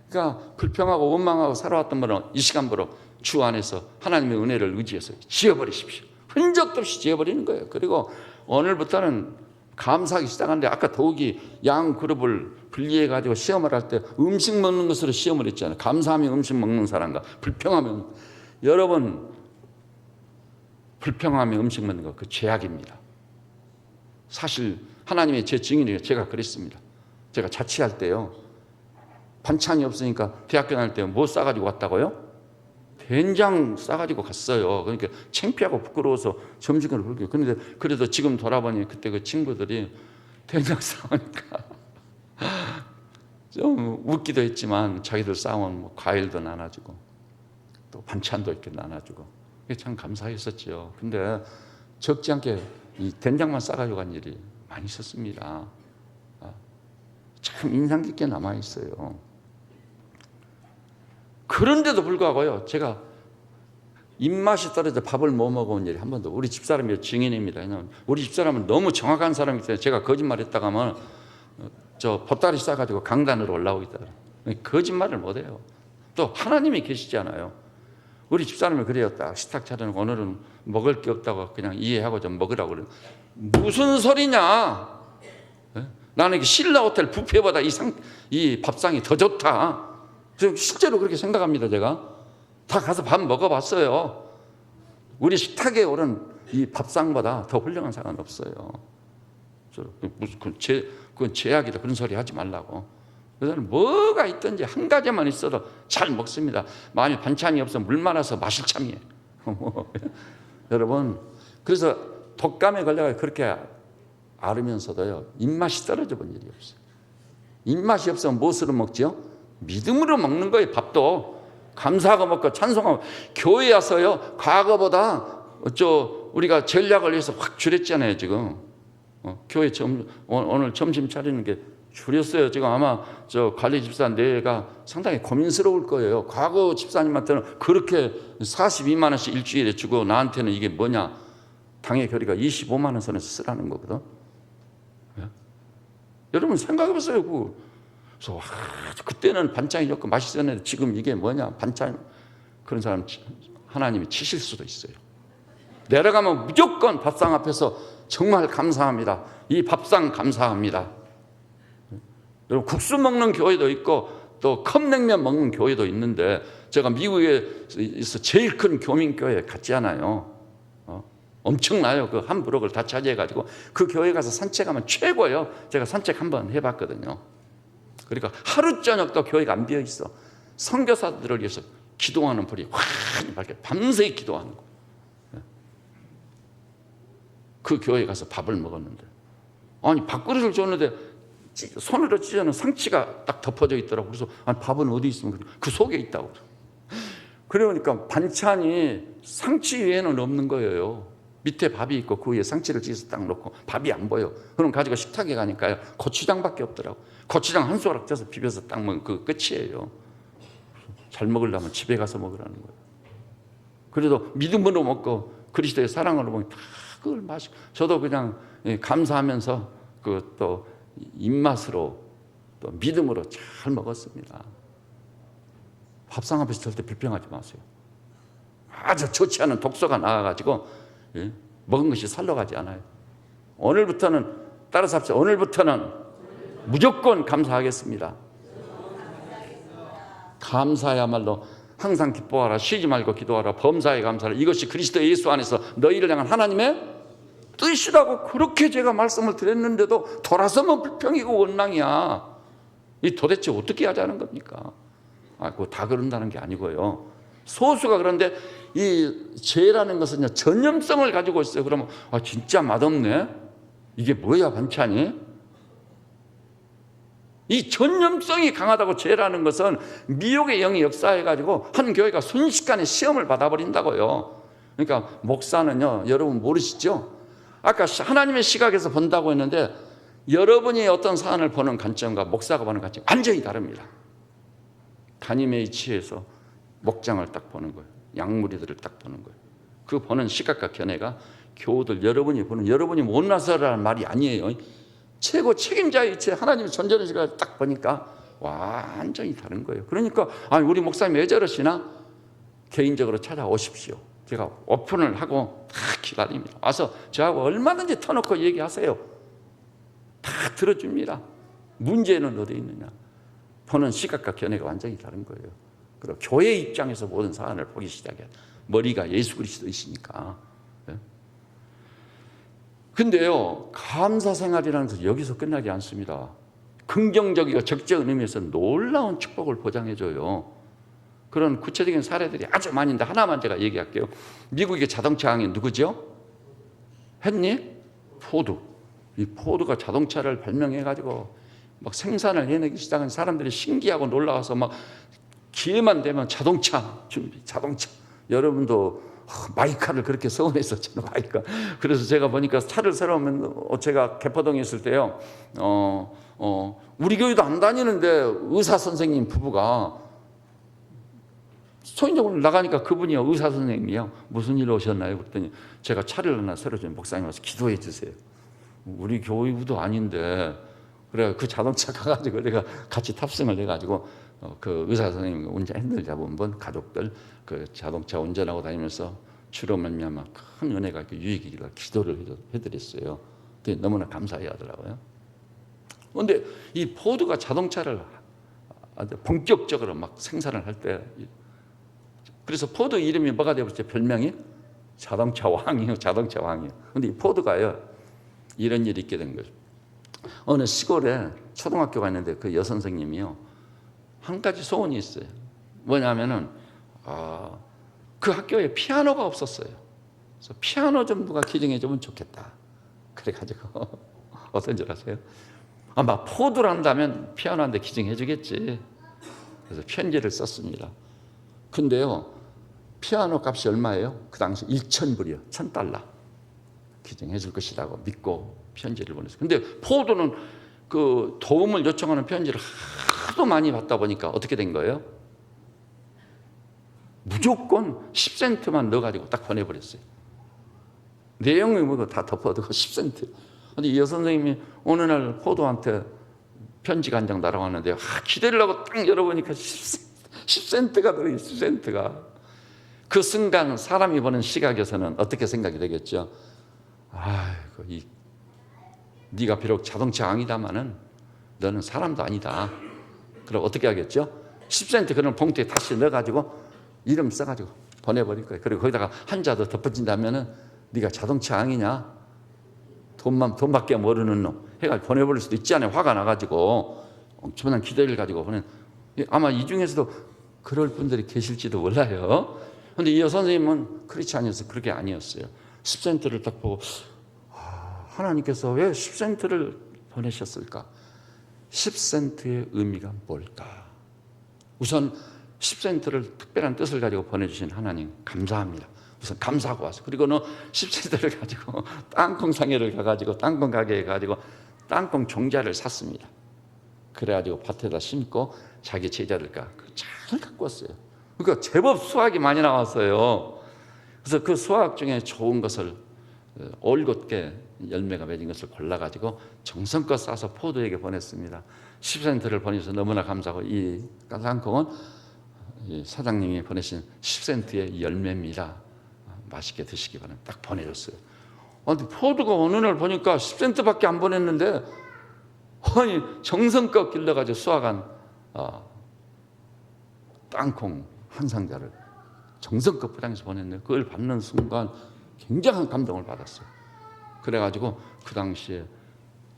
Speaker 1: 그러니까 불평하고 원망하고 살아왔던 분은 이 시간부로 주 안에서 하나님의 은혜를 의지해서 지어버리십시오. 흔적도 없이 지어버리는 거예요. 그리고 오늘부터는 감사하기 시작하는데, 아까 더욱이 양 그룹을 분리해가지고 시험을 할 때 음식 먹는 것으로 시험을 했잖아요. 감사하면 음식 먹는 사람과 불평하면, 여러분 불평하며 음식 먹는 거 그 죄악입니다. 사실 하나님의 제 증인이에요. 제가 그랬습니다. 제가 자취할 때요, 반찬이 없으니까 대학교 다닐 때 뭐 싸가지고 왔다고요? 된장 싸가지고 갔어요. 그러니까 창피하고 부끄러워서 점심을 불게요. 그런데 그래도 지금 돌아보니 그때 그 친구들이 된장 싸우니까 좀 웃기도 했지만 자기들 싸운 뭐 과일도 나눠주고 또 반찬도 이렇게 나눠주고 참 감사했었죠. 근데 적지 않게 이 된장만 싸가지고 간 일이 많이 있었습니다. 참 인상 깊게 남아있어요. 그런데도 불구하고요, 제가 입맛이 떨어져 밥을 못 먹어온 일이 한 번도, 우리 집사람이 증인입니다. 왜냐하면 우리 집사람은 너무 정확한 사람이기 때문에 제가 거짓말했다가 하면 저 보따리 싸가지고 강단으로 올라오겠다. 거짓말을 못해요. 또 하나님이 계시잖아요. 우리 집사람이 그래요. 딱 식탁 차려놓고 오늘은 먹을 게 없다고 그냥 이해하고 좀 먹으라고 그래요. 무슨 소리냐? 나는 신라 호텔 뷔페보다 이 밥상이 더 좋다. 실제로 그렇게 생각합니다. 제가 다 가서 밥 먹어봤어요. 우리 식탁에 오른 이 밥상보다 더 훌륭한 상은 없어요. 그건 죄악이다. 그런 소리 하지 말라고. 그래서 뭐가 있든지 한 가지만 있어도 잘 먹습니다. 만약 반찬이 없으면 물 말아서 마실 참이에요. 여러분, 그래서 독감에 걸려서 그렇게 앓으면서도요, 입맛이 떨어져 본 일이 없어요. 입맛이 없으면 무엇으로 먹죠? 믿음으로 먹는 거예요. 밥도 감사하고 먹고 찬송하고. 교회 와서요, 과거보다 우리가 전략을 위해서 확 줄였잖아요. 지금 교회 오늘 점심 차리는 게 줄였어요. 지금 아마 저 관리 집사 내가 상당히 고민스러울 거예요. 과거 집사님한테는 그렇게 42만 원씩 일주일에 주고 나한테는 이게 뭐냐? 당의 결의가 25만 원 선에서 쓰라는 거거든. 네? 여러분 생각해보세요. 그래서 그때는 반찬이 좋고 맛있었는데 지금 이게 뭐냐? 반찬. 그런 사람 하나님이 치실 수도 있어요. 내려가면 무조건 밥상 앞에서 정말 감사합니다. 이 밥상 감사합니다. 여러분, 국수 먹는 교회도 있고 또 컵냉면 먹는 교회도 있는데, 제가 미국에서 제일 큰 교민교회 갔잖아요. 엄청나요. 그 한 브록을 다 차지해가지고 그 교회 가서 산책하면 최고예요. 제가 산책 한번 해봤거든요. 그러니까 하루 저녁도 교회가 안 비어 있어. 선교사들을 위해서 기도하는 불이 환히 밝게 밤새 기도하는 거. 그 교회 가서 밥을 먹었는데, 아니 밥그릇을 줬는데 손으로 찢어놓은 상치가 딱 덮어져 있더라고. 그래서 아니 밥은 어디 있으면 그 속에 있다고. 그러니까 반찬이 상치 위에는 없는 거예요. 밑에 밥이 있고 그 위에 상치를 찢어서 딱 놓고 밥이 안 보여. 그럼 가지고 식탁에 가니까요, 고추장밖에 없더라고. 고추장 한 숟가락 쪄서 비벼서 딱 먹으면 그 끝이에요. 잘 먹으려면 집에 가서 먹으라는 거예요. 그래도 믿음으로 먹고 그리스도의 사랑으로 먹으면 다 그걸 마시고, 저도 그냥 감사하면서 그 또 입맛으로 또 믿음으로 잘 먹었습니다. 밥상 앞에서 절대 불평하지 마세요. 아주 좋지 않은 독소가 나와가지고 먹은 것이 살러가지 않아요. 오늘부터는 따라서 합시다. 오늘부터는 무조건 감사하겠습니다. 감사야말로 항상 기뻐하라, 쉬지 말고 기도하라, 범사에 감사하라. 이것이 그리스도 예수 안에서 너희를 향한 하나님의 뜻이라고 그렇게 제가 말씀을 드렸는데도 돌아서면 불평이고 원망이야. 이 도대체 어떻게 하자는 겁니까? 그거 다 그런다는 게 아니고요. 소수가 그런데 이 죄라는 것은요, 전염성을 가지고 있어요. 그러면 진짜 맛없네. 이게 뭐야 반찬이? 이 전염성이 강하다고. 죄라는 것은 미혹의 영이 역사해가지고 한 교회가 순식간에 시험을 받아버린다고요. 그러니까 목사는요, 여러분 모르시죠? 아까 하나님의 시각에서 본다고 했는데, 여러분이 어떤 사안을 보는 관점과 목사가 보는 관점이 완전히 다릅니다. 간임의 이치에서 목장을 딱 보는 거예요. 양무리들을 딱 보는 거예요. 그 보는 시각과 견해가 교우들 여러분이 보는 여러분이 못나서라는 말이 아니에요. 최고 책임자이체 하나님의 존재를 제가 딱 보니까 완전히 다른 거예요. 그러니까 우리 목사님 왜 저러시나? 개인적으로 찾아오십시오. 제가 오픈을 하고 다 기다립니다. 와서 저하고 얼마든지 터놓고 얘기하세요. 다 들어줍니다. 문제는 어디 있느냐? 보는 시각과 견해가 완전히 다른 거예요. 그리고 교회 입장에서 모든 사안을 보기 시작해요. 머리가 예수 그리스도이시니까. 근데요, 감사 생활이라는 것은 여기서 끝나지 않습니다. 긍정적이고 적극적인 의미에서 놀라운 축복을 보장해줘요. 그런 구체적인 사례들이 아주 많이 있는데 하나만 제가 얘기할게요. 미국의 자동차 왕이 누구죠? 헨리 포드. 이 포드가 자동차를 발명해가지고 막 생산을 해내기 시작한 사람들이 신기하고 놀라워서 막 기회만 되면 자동차 준비, 자동차. 여러분도 마이카를 그렇게 서운했었잖아요. 마이카. 그래서 제가 보니까 차를 새로 오면 제가 개포동에 있을 때요. 우리 교회도 안 다니는데 의사 선생님 부부가 소인적으로 나가니까 그분이요, 의사 선생님이요. 무슨 일로 오셨나요? 그랬더니 제가 차를 하나 새로 준 목사님 와서 기도해 주세요. 우리 교회도 아닌데 그래 그 자동차 가가지고 내가 같이 탑승을 해가지고 그 의사 선생님 운전 핸들 잡은 분 가족들 그 자동차 운전하고 다니면서 주로 말미암아 큰 은혜가 있고 유익이기를 기도를 해드렸어요. 너무나 감사해 하더라고요. 그런데 이 포드가 자동차를 아주 본격적으로 막 생산을 할 때 그래서 포드 이름이 뭐가 되었죠? 별명이 자동차 왕이요. 자동차 왕이요. 그런데 이 포드가요 이런 일이 있게 된 거죠. 어느 시골에 초등학교가 있는데 그 여선생님이요 한 가지 소원이 있어요. 뭐냐면은 그 학교에 피아노가 없었어요. 그래서 피아노 좀 누가 기증해 주면 좋겠다. 그래가지고 어떤 줄 아세요? 아마 포드란다면 피아노한테 기증해 주겠지. 그래서 편지를 썼습니다. 근데요 피아노 값이 얼마예요? 그 당시 1,000불이요. 1,000달러 기증해 줄 것이라고 믿고 편지를 보냈어요. 근데 포드는 그 도움을 요청하는 편지를 하도 많이 받다 보니까 어떻게 된 거예요? 무조건 10센트만 넣어가지고 딱 보내버렸어요. 내용이 뭐고 다 덮어두고 10센트. 근데 이 여선생님이 어느 날 포도한테 편지가 한 장 날아왔는데요. 기대를 하고 딱 열어보니까 10센트가 들어있어요. 10센트가. 그 순간 사람이 보는 시각에서는 어떻게 생각이 되겠죠? 아이고, 네가 비록 자동차 왕이다마는 너는 사람도 아니다. 그럼 어떻게 하겠죠? 10센트 그런 봉투에 다시 넣어가지고 이름 써가지고 보내버릴 거예요. 그리고 거기다가 한자 더 덧붙인다면은 네가 자동차 왕이냐? 돈밖에 모르는 놈 해가지고 보내버릴 수도 있지 않아요. 화가 나가지고 엄청난 기대를 가지고 보낸. 아마 이 중에서도 그럴 분들이 계실지도 몰라요. 그런데 이 선생님은 그렇지 않아서 그렇게 아니었어요. 10센트를 딱 보고 하나님께서 왜 10센트를 보내셨을까? 10센트의 의미가 뭘까? 우선 10센트를 특별한 뜻을 가지고 보내주신 하나님 감사합니다. 우선 감사하고 와서 그리고는 10센트를 가지고 땅콩 상해를 가가지고 땅콩 가게에 가지고 땅콩 종자를 샀습니다. 그래가지고 밭에다 심고 자기 제자를 잘 갖고 왔어요. 그러니까 제법 수확이 많이 나왔어요. 그래서 그 수확 중에 좋은 것을 올곧게 열매가 맺은 것을 골라가지고 정성껏 싸서 포도에게 보냈습니다. 10센트를 보내서 너무나 감사하고 이 땅콩은 사장님이 보내신 10센트의 열매입니다. 맛있게 드시기 바랍니다. 딱 보내줬어요. 근데 포도가 어느 날 보니까 10센트밖에 안 보냈는데 정성껏 길러가지고 수확한 땅콩 한 상자를 정성껏 포장해서 보냈는데 그걸 받는 순간 굉장한 감동을 받았어요. 그래가지고 그 당시에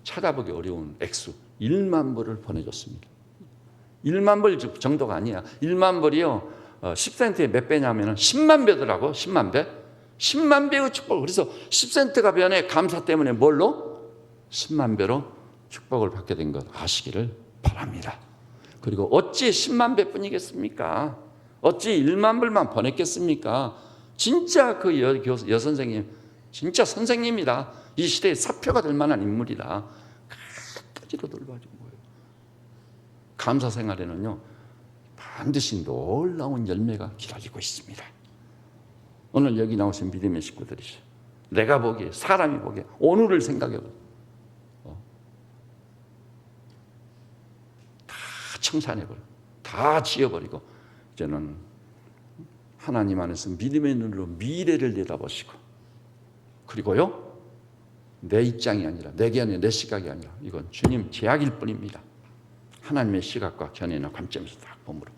Speaker 1: 찾아보기 어려운 액수 1만 불을 보내줬습니다. 1만 불 정도가 아니야. 1만 불이요 10센트에 몇 배냐면 10만 배더라고. 10만 배. 10만 배의 축복. 그래서 10센트가 변해 감사 때문에 뭘로? 10만 배로 축복을 받게 된 것 아시기를 바랍니다. 그리고 어찌 10만 배뿐이겠습니까? 어찌 1만 불만 보냈겠습니까? 진짜 그 여선생님 진짜 선생님이다. 이 시대의 사표가 될 만한 인물이다. 끝까지로 돌봐준 거예요. 감사 생활에는요 반드시 놀라운 열매가 기다리고 있습니다. 오늘 여기 나오신 믿음의 식구들이죠. 내가 보기에, 사람이 보기에, 오늘을 생각해보세요. 다 청산해버려, 다 지어버리고 이제는 하나님 안에서 믿음의 눈으로 미래를 내다보시고, 그리고요 내 입장이 아니라, 내게 아니라, 내 시각이 아니라 이건 주님 제약일 뿐입니다. 하나님의 시각과 견해나 관점에서 딱 보므로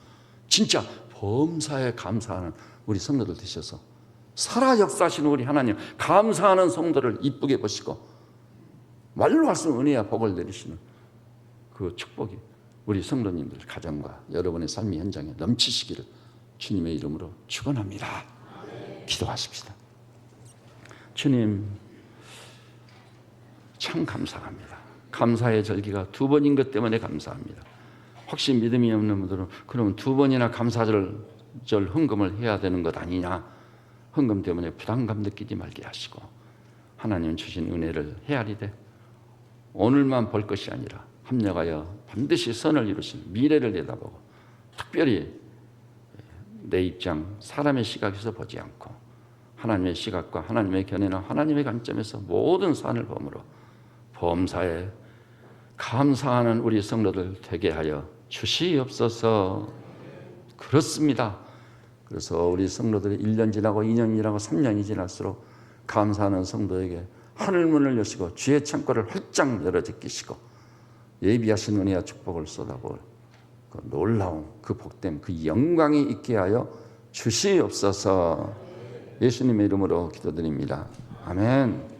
Speaker 1: 진짜 범사에 감사하는 우리 성도들 되셔서 살아 역사하시는 우리 하나님, 감사하는 성도를 이쁘게 보시고 말로 할 수 없는 은혜와 복을 내리시는 그 축복이 우리 성도님들 가정과 여러분의 삶의 현장에 넘치시기를 주님의 이름으로 축원합니다. 기도하십시다. 주님 참 감사합니다. 감사의 절기가 2번인 것 때문에 감사합니다. 혹시 믿음이 없는 분들은 그러면 2번이나 감사절 헌금을 해야 되는 것 아니냐, 헌금 때문에 부담감 느끼지 말게 하시고 하나님 주신 은혜를 헤아리되 오늘만 볼 것이 아니라 합력하여 반드시 선을 이루신 미래를 내다보고 특별히 내 입장, 사람의 시각에서 보지 않고 하나님의 시각과 하나님의 견해나 하나님의 관점에서 모든 산을 보므로 범사에 감사하는 우리 성도들 되게 하여 주시옵소서. 그렇습니다. 그래서 우리 성도들이 1년 지나고 2년 지나고 3년이 지날수록 감사하는 성도에게 하늘문을 여시고 주의 창고를 활짝 열어 제끼시고 예비하신 은혜와 축복을 쏟아부을 그 놀라운 그 복됨, 그 영광이 있게 하여 주시옵소서. 예수님의 이름으로 기도드립니다. 아멘.